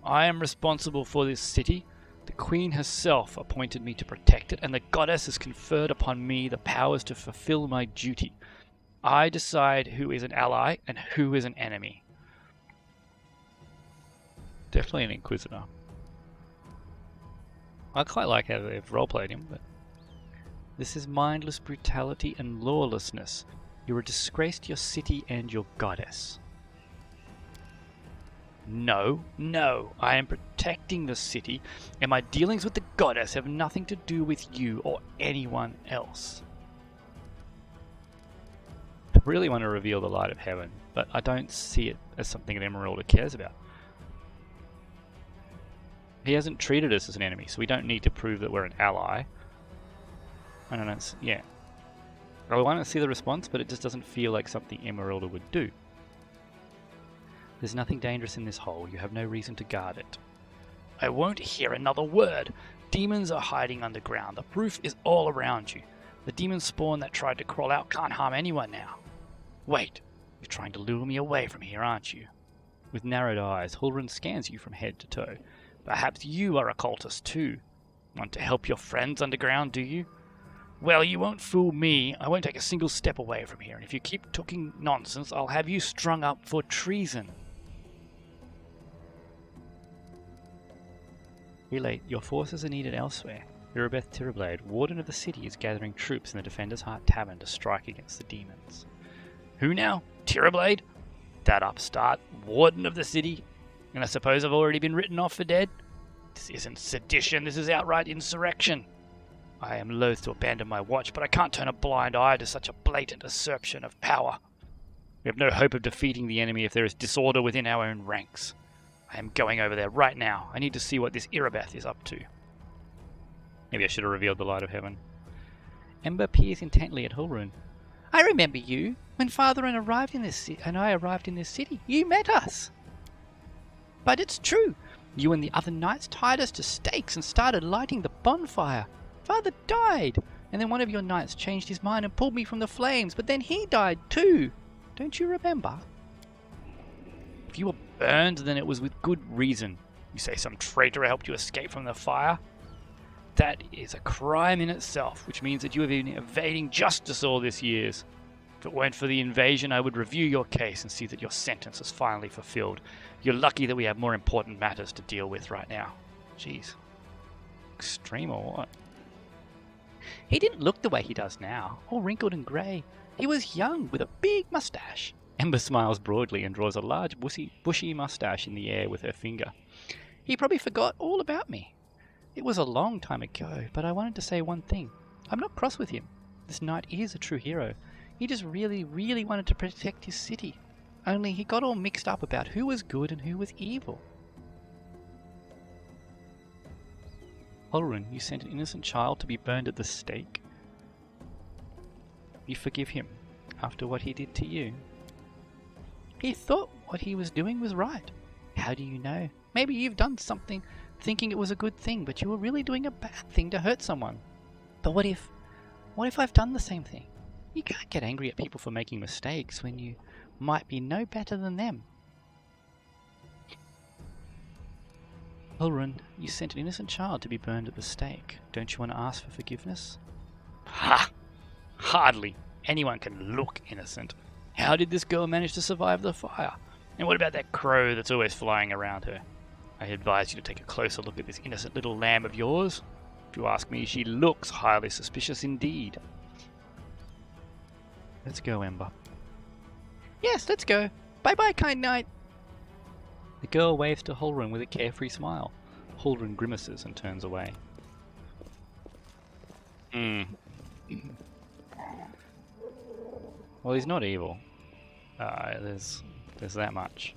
I am responsible for this city. The Queen herself appointed me to protect it, and the Goddess has conferred upon me the powers to fulfill my duty. I decide who is an ally and who is an enemy. Definitely an Inquisitor. I quite like how they've roleplayed him, but this is mindless brutality and lawlessness. You're a disgrace to your city and your goddess. No, I am protecting the city, and my dealings with the goddess have nothing to do with you or anyone else. I really want to reveal the Light of Heaven, but I don't see it as something that Emerylda cares about. He hasn't treated us as an enemy, so we don't need to prove that we're an ally. I don't know, yeah. I want to see the response, but it just doesn't feel like something Emerylda would do. There's nothing dangerous in this hole. You have no reason to guard it. I won't hear another word. Demons are hiding underground. The proof is all around you. The demon spawn that tried to crawl out can't harm anyone now. Wait, you're trying to lure me away from here, aren't you? With narrowed eyes, Holren scans you from head to toe. Perhaps you are a cultist too. Want to help your friends underground, do you? Well, you won't fool me. I won't take a single step away from here, and if you keep talking nonsense, I'll have you strung up for treason. Relate, your forces are needed elsewhere. Irabeth Tirablade, Warden of the city, is gathering troops in the Defender's Heart Tavern to strike against the demons. Who now? Tirablade? That upstart, Warden of the city? And I suppose I've already been written off for dead? This isn't sedition, this is outright insurrection. I am loath to abandon my watch, but I can't turn a blind eye to such a blatant assertion of power. We have no hope of defeating the enemy if there is disorder within our own ranks. I am going over there right now. I need to see what this Irabeth is up to. Maybe I should have revealed the light of heaven. Ember peers intently at Hulrun. I remember you. When Father and I arrived in this city, you met us. But it's true. You and the other knights tied us to stakes and started lighting the bonfire. Father died, and then one of your knights changed his mind and pulled me from the flames, but then he died too. Don't you remember? If you were burned, then it was with good reason. You say some traitor helped you escape from the fire? That is a crime in itself, which means that you have been evading justice all these years. If it weren't for the invasion, I would review your case and see that your sentence is finally fulfilled. You're lucky that we have more important matters to deal with right now. Jeez. Extreme or what? He didn't look the way he does now, all wrinkled and grey. He was young, with a big moustache. Ember smiles broadly and draws a large bushy moustache in the air with her finger. He probably forgot all about me. It was a long time ago, but I wanted to say one thing. I'm not cross with him. This knight is a true hero. He just really, really wanted to protect his city. Only he got all mixed up about who was good and who was evil. Hulrun, you sent an innocent child to be burned at the stake. You forgive him after what he did to you. He thought what he was doing was right. How do you know? Maybe you've done something thinking it was a good thing, but you were really doing a bad thing to hurt someone. But what if I've done the same thing? You can't get angry at people for making mistakes when you might be no better than them. Hulrun, you sent an innocent child to be burned at the stake. Don't you want to ask for forgiveness? Ha! Hardly. Anyone can look innocent. How did this girl manage to survive the fire? And what about that crow that's always flying around her? I advise you to take a closer look at this innocent little lamb of yours. If you ask me, she looks highly suspicious indeed. Let's go, Ember. Yes, let's go. Bye-bye, kind knight. The girl waves to Hulrun with a carefree smile. Hulrun grimaces and turns away. Well, he's not evil. There's that much.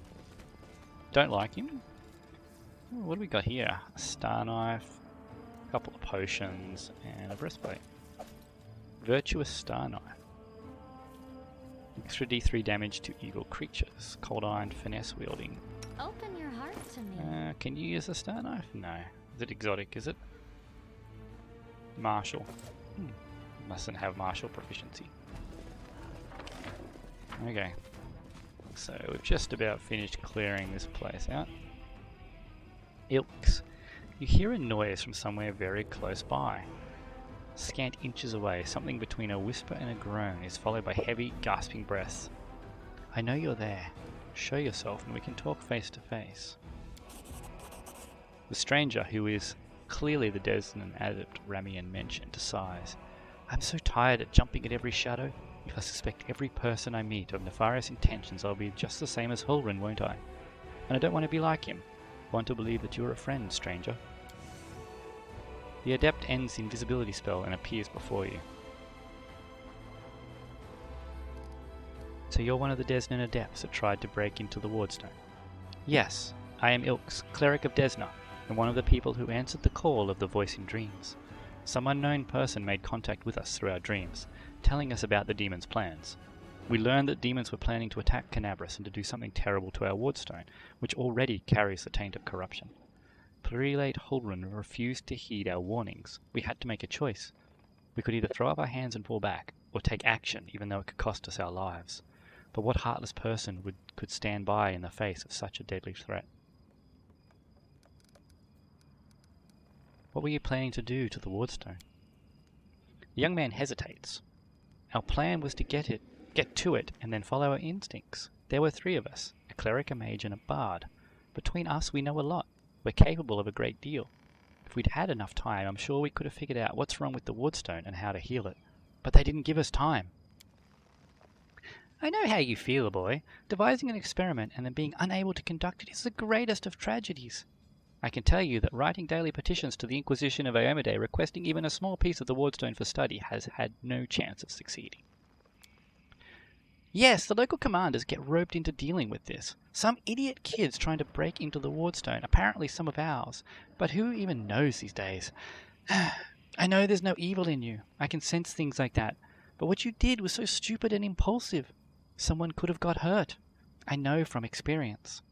Don't like him. Ooh, what do we got here? A star knife, a couple of potions, and a breastplate. Virtuous star knife. Extra D3 damage to evil creatures. Cold iron finesse wielding. Open your heart to me. Can you use a star knife? No. Is it exotic? Is it? Martial. Mustn't have martial proficiency. Okay. So we've just about finished clearing this place out. Ilks. You hear a noise from somewhere very close by. Scant inches away, something between a whisper and a groan is followed by heavy, gasping breaths. I know you're there. Show yourself and we can talk face to face. The stranger, who is clearly the Desnan adept Ramian mentioned, sighs. I'm so tired at jumping at every shadow. If I suspect every person I meet of nefarious intentions, I'll be just the same as Hulrun, won't I? And I don't want to be like him. I want to believe that you're a friend, stranger. The adept ends the invisibility spell and appears before you. So you're one of the Desnan adepts that tried to break into the Wardstone? Yes, I am Ilks, cleric of Desna, and one of the people who answered the call of the voice in dreams. Some unknown person made contact with us through our dreams, telling us about the demons' plans. We learned that demons were planning to attack Canabras and to do something terrible to our Wardstone, which already carries the taint of corruption. Prelate Hulrun refused to heed our warnings. We had to make a choice. We could either throw up our hands and fall back, or take action even though it could cost us our lives. But what heartless person could stand by in the face of such a deadly threat? What were you planning to do to the Wardstone? The young man hesitates. Our plan was to get to it, and then follow our instincts. There were 3 of us, a cleric, a mage, and a bard. Between us we know a lot. We're capable of a great deal. If we'd had enough time, I'm sure we could have figured out what's wrong with the Wardstone and how to heal it. But they didn't give us time. I know how you feel, boy. Devising an experiment and then being unable to conduct it is the greatest of tragedies. I can tell you that writing daily petitions to the Inquisition of Iomedae requesting even a small piece of the Wardstone for study has had no chance of succeeding. Yes, the local commanders get roped into dealing with this. Some idiot kids trying to break into the Wardstone, apparently some of ours. But who even knows these days? I know there's no evil in you. I can sense things like that. But what you did was so stupid and impulsive. Someone could have got hurt. I know from experience.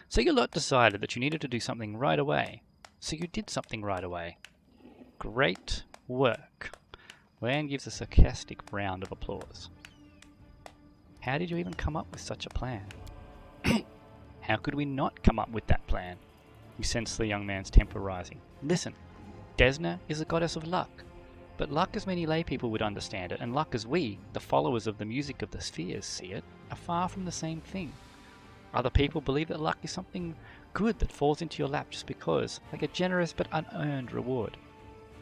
So your lot decided that you needed to do something right away. So you did something right away. Great work. Lan gives a sarcastic round of applause. How did you even come up with such a plan? How could we not come up with that plan? You sense the young man's temper rising. Listen, Desna is a goddess of luck. But luck as many laypeople would understand it, and luck as we, the followers of the music of the spheres, see it, are far from the same thing. Other people believe that luck is something good that falls into your lap just because, like a generous but unearned reward.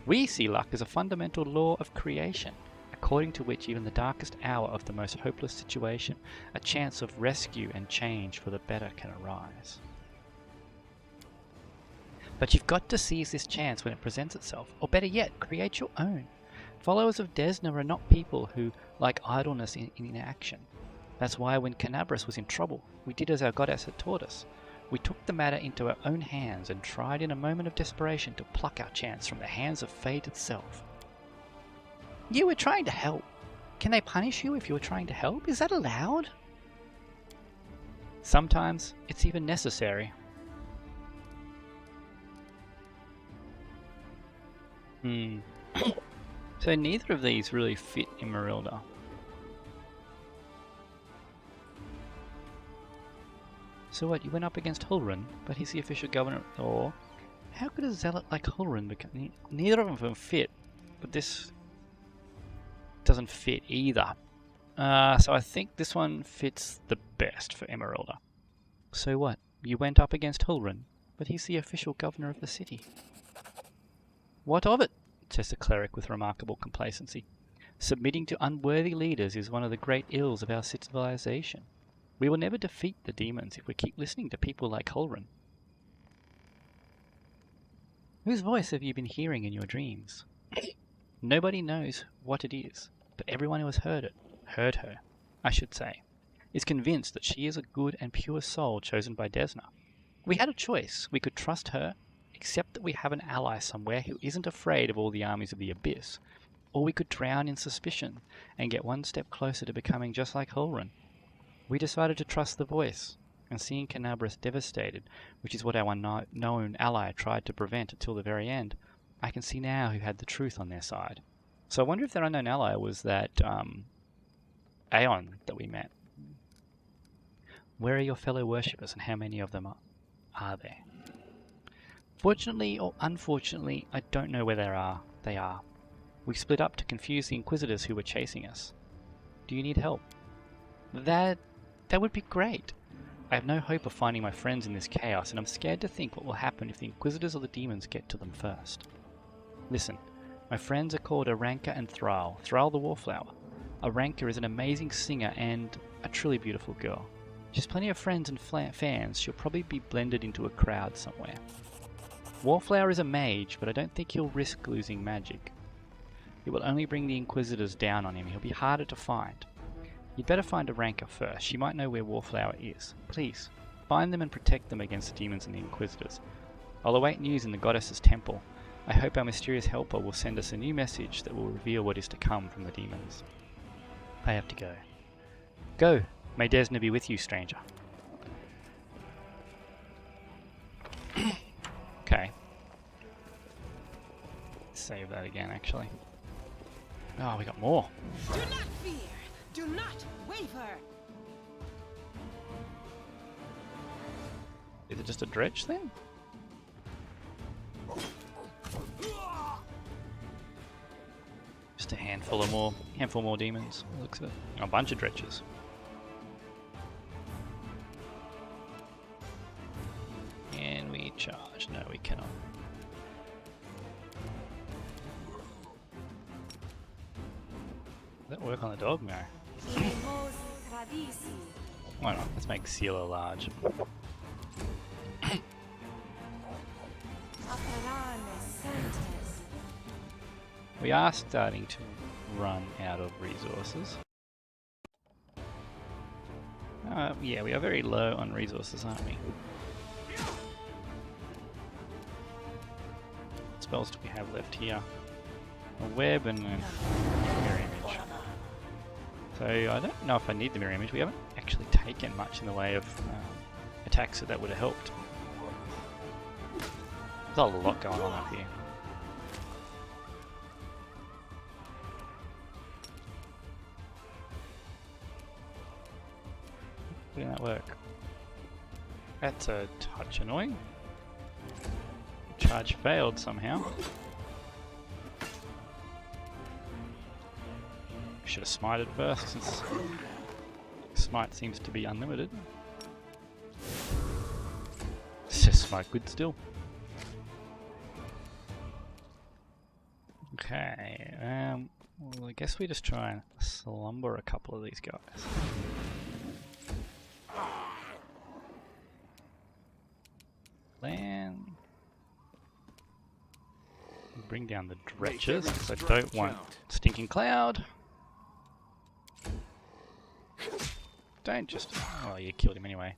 We see luck as a fundamental law of creation, according to which even the darkest hour of the most hopeless situation, a chance of rescue and change for the better can arise. But you've got to seize this chance when it presents itself, or better yet, create your own. Followers of Desna are not people who like idleness in inaction. That's why when Canabras was in trouble, we did as our goddess had taught us. We took the matter into our own hands and tried in a moment of desperation to pluck our chance from the hands of fate itself. You were trying to help. Can they punish you if you were trying to help? Is that allowed? Sometimes it's even necessary. So neither of these really fit Emerylda. So what, you went up against Hulrun, but he's the official governor, or how could a zealot like Hulrun become... Neither of them fit, but this doesn't fit either. So I think this one fits the best for Emerylda. So what, you went up against Hulrun, but he's the official governor of the city. What of it? Says the cleric with remarkable complacency. Submitting to unworthy leaders is one of the great ills of our civilization. We will never defeat the demons if we keep listening to people like Hulrun. Whose voice have you been hearing in your dreams? Nobody knows what it is, but everyone who has heard her, I should say, is convinced that she is a good and pure soul chosen by Desna. We had a choice. We could trust her, accept that we have an ally somewhere who isn't afraid of all the armies of the abyss, or we could drown in suspicion and get one step closer to becoming just like Hulrun. We decided to trust the voice, and seeing Canabras devastated, which is what our unknown ally tried to prevent until the very end, I can see now who had the truth on their side. So I wonder if their unknown ally was that Aeon that we met. Where are your fellow worshippers, and how many of them are there? Fortunately or unfortunately, I don't know where they are. We split up to confuse the Inquisitors who were chasing us. Do you need help? That would be great. I have no hope of finding my friends in this chaos, and I'm scared to think what will happen if the Inquisitors or the demons get to them first. Listen, my friends are called Aranka and Thrall the Wallflower. Aranka is an amazing singer and a truly beautiful girl. She has plenty of friends and fans. She'll probably be blended into a crowd somewhere. Wallflower is a mage, but I don't think he'll risk losing magic. It will only bring the Inquisitors down on him. He'll be harder to find. You'd better find Aranka first. She might know where Wallflower is. Please, find them and protect them against the demons and the Inquisitors. I'll await news in the Goddess's temple. I hope our mysterious helper will send us a new message that will reveal what is to come from the demons. I have to go. Go! May Desna be with you, stranger. Okay. Save that again, actually. Oh, we got more. Do not fear. Do not waver. Is it just a dredge then? Just a handful more demons. Looks of it. A bunch of dredges. Can we charge? No, we cannot. Does that work on the dog? No. Why not? Let's make Cielo large. We are starting to run out of resources. Yeah, we are very low on resources, aren't we? What spells do we have left here? A web and a mirror image. So I don't know if I need the mirror image. We haven't actually taken much in the way of attacks that would have helped. There's a lot going on up here. Didn't that work? That's a touch annoying. Charge failed somehow. Should have smited first, since smite seems to be unlimited. It's just smite good still. Okay, well, I guess we just try and slumber a couple of these guys. Land. Bring down the dretches, because I don't want stinking cloud. Don't just... Oh, you killed him anyway.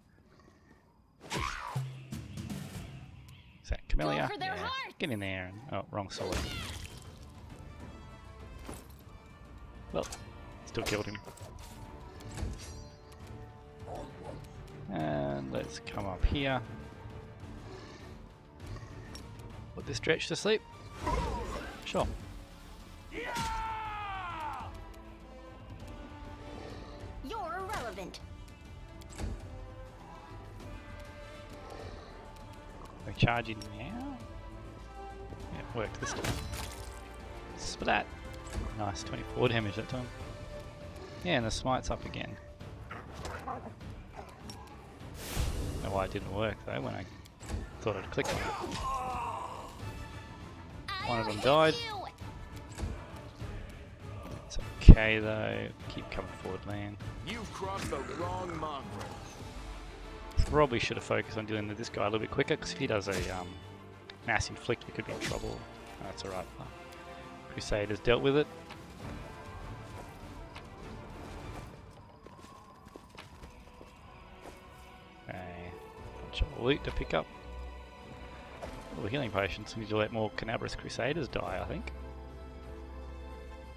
Is that Camellia? Yeah. Get in there. And, oh, wrong sword. Well, still killed him. And let's come up here. Put this dretch to sleep. Sure. You're irrelevant. We're charging now. Yeah, it worked this time. Splat. Nice, 24 damage that time. Yeah, and the smite's up again. Don't know why it didn't work though when I thought I'd click on it. One of them died. It's okay though. Keep coming forward, land. You've crossed the wrong mongrel. Probably should have focused on dealing with this guy a little bit quicker, because if he does a mass inflict, we could be in trouble. Oh, that's alright. Crusader's dealt with it. Okay, bunch of loot to pick up. All the healing potions. We need to let more Canabrous Crusaders die, I think.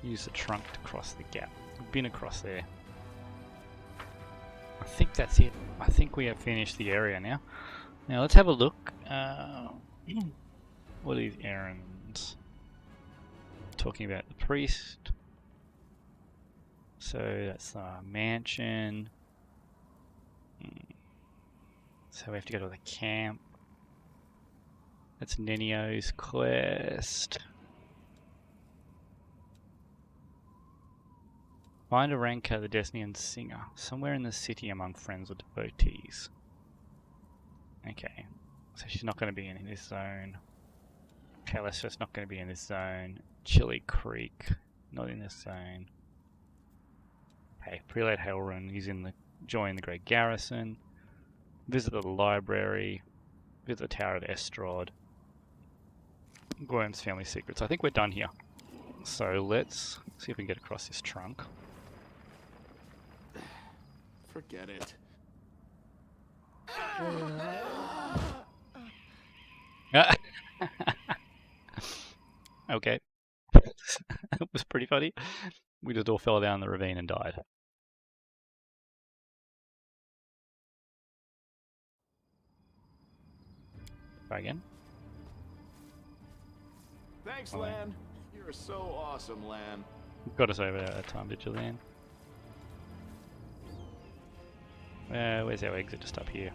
Use the trunk to cross the gap. We've been across there. I think that's it. I think we have finished the area now. Now let's have a look. What are these errands? Talking about the priest. So that's the mansion. So we have to go to the camp. That's Nenio's quest. Find a Ranker, the Desnian singer, somewhere in the city among friends or devotees. Okay, so she's not going to be in this zone. Callistra's not going to be in this zone. Chili Creek, not in this zone. Okay, Prelate Halrun, he's in the join the Great Garrison. Visit the library. Visit the Tower of Estrad. Gorham's family secrets. I think we're done here. So let's see if we can get across this trunk. Forget it. Okay. It was pretty funny. We just all fell down the ravine and died. Try again. Thanks, Oh, Lan. You're so awesome, Lan. Got us over that time, did you, Lan? Where's our exit? Just up here.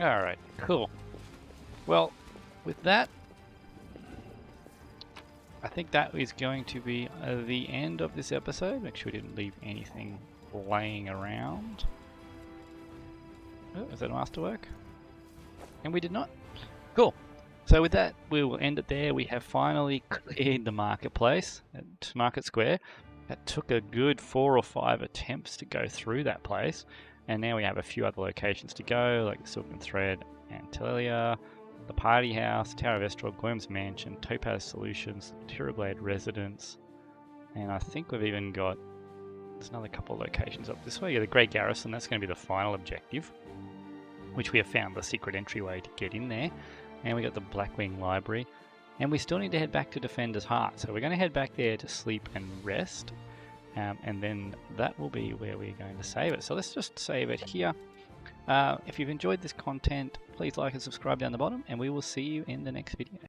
Alright, cool. Well, with that, I think that is going to be the end of this episode. Make sure we didn't leave anything laying around. Oh, is that a masterwork? And we did not. Cool. So with that, we will end it there. We have finally cleared the marketplace at Market Square. That took a good 4 or 5 attempts to go through that place. And now we have a few other locations to go, like the Silken Thread and Telelia. the Party House, Tower of Estrog, Worm's Mansion, Topaz Solutions, Tirablade Residence, and I think we've even got, there's another couple of locations up this way. Yeah, the Great Garrison, that's going to be the final objective, which we have found the secret entryway to get in there. And we got the Blackwing Library, and we still need to head back to Defender's Heart. So we're going to head back there to sleep and rest, and then that will be where we're going to save it. So let's just save it here. If you've enjoyed this content, please like and subscribe down the bottom, and we will see you in the next video.